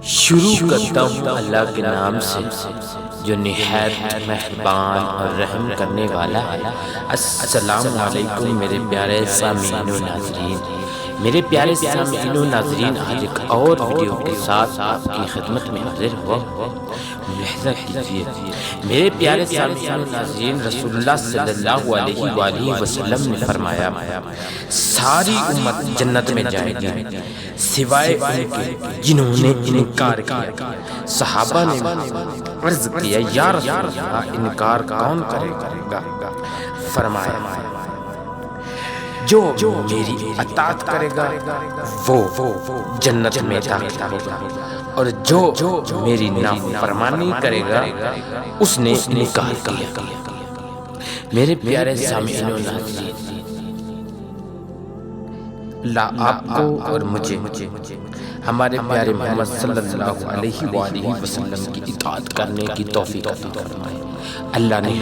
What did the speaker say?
شروع کرتا ہوں اللہ کے نام سے جو نہایت مہربان اور رحم کرنے والا ہے۔ السلام علیکم میرے پیارے سامعین و ناظرین۔ میرے پیارے سامعین و ناظرین، آج ایک اور ویڈیو کے ساتھ آپ کی خدمت میں حاضر ہوا۔ ملاحظہ کیجیے میرے پیارے سامعین و ناظرین، رسول اللہ صلی اللہ علیہ وآلہ وسلم نے فرمایا ساری امت جنت میں جائے گی سوائے ان کے جنہوں نے انکار کیا۔ صحابہ نے عرض کیا یا رسول اللہ انکار کون کرے گا؟ فرمایا جو میری اطاعت کرے گا وہ جنت میں داخل ہوگا، اور جو میری نافرمانی کرے گا اس نے انکار کیا۔ میرے پیارے سامعین و ناظرین، اللہ آپ کو اور مجھے ہمارے پیارے محمد صلی اللہ علیہ وآلہ وسلم کی اطاعت کرنے کی توفیق عطا فرمائے۔ اللہ نے